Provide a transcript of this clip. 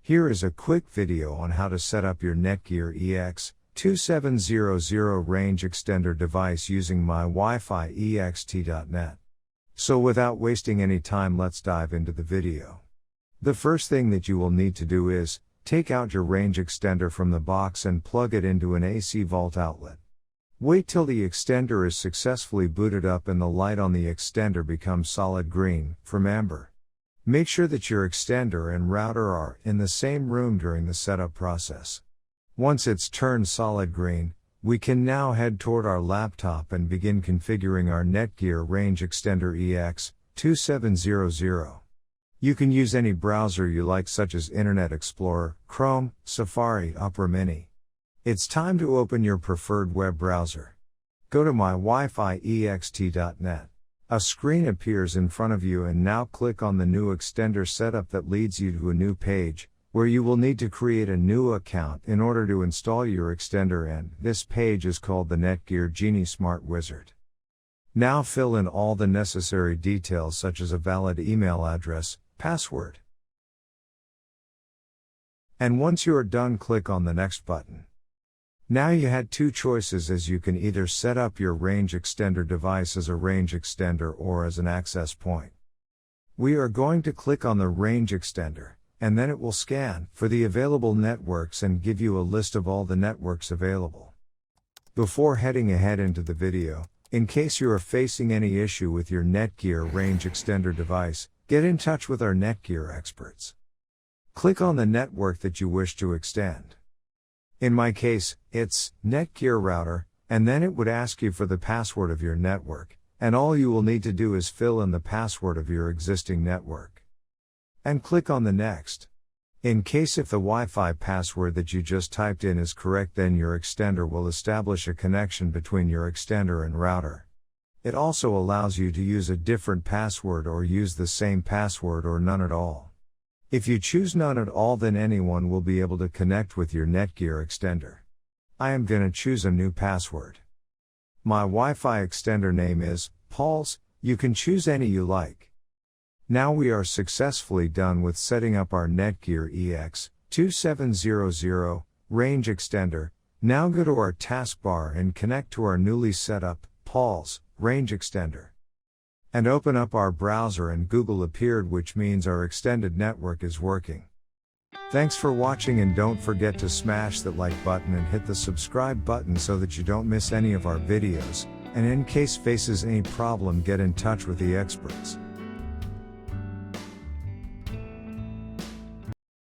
Here is a quick video on how to set up your Netgear EX3700 Range Extender device using mywifiext.net. So without wasting any time, let's dive into the video. The first thing that you will need to do is, take out your range extender from the box and plug it into an AC vault outlet. Wait till the extender is successfully booted up and the light on the extender becomes solid green, from amber. Make sure that your extender and router are in the same room during the setup process. Once it's turned solid green, we can now head toward our laptop and begin configuring our Netgear Range Extender EX3700. You can use any browser you like, such as Internet Explorer, Chrome, Safari, Opera Mini. It's time to open your preferred web browser. Go to mywifiext.net. A screen appears in front of you, and now click on the new extender setup that leads you to a new page, where you will need to create a new account in order to install your extender, and this page is called the Netgear Genie Smart Wizard. Now fill in all the necessary details, such as a valid email address, password. And once you are done, click on the next button. Now you had two choices, as you can either set up your range extender device as a range extender or as an access point. We are going to click on the range extender, and then it will scan for the available networks and give you a list of all the networks available. Before heading ahead into the video, in case you are facing any issue with your Netgear range extender device, get in touch with our Netgear experts. Click on the network that you wish to extend. In my case, it's Netgear router, and then it would ask you for the password of your network, and all you will need to do is fill in the password of your existing network. And click on the next. In case if the Wi-Fi password that you just typed in is correct, then your extender will establish a connection between your extender and router. It also allows you to use a different password or use the same password or none at all. If you choose none at all, then anyone will be able to connect with your Netgear extender. I am gonna choose a new password. My Wi-Fi extender name is Paul's. You can choose any you like. Now we are successfully done with setting up our Netgear EX3700 range extender. Now go to our taskbar and connect to our newly set up Paul's range extender. And open up our browser, and Google appeared, which means our extended network is working. Thanks for watching, and don't forget to smash that like button and hit the subscribe button so that you don't miss any of our videos, and in case faces any problem, get in touch with the experts.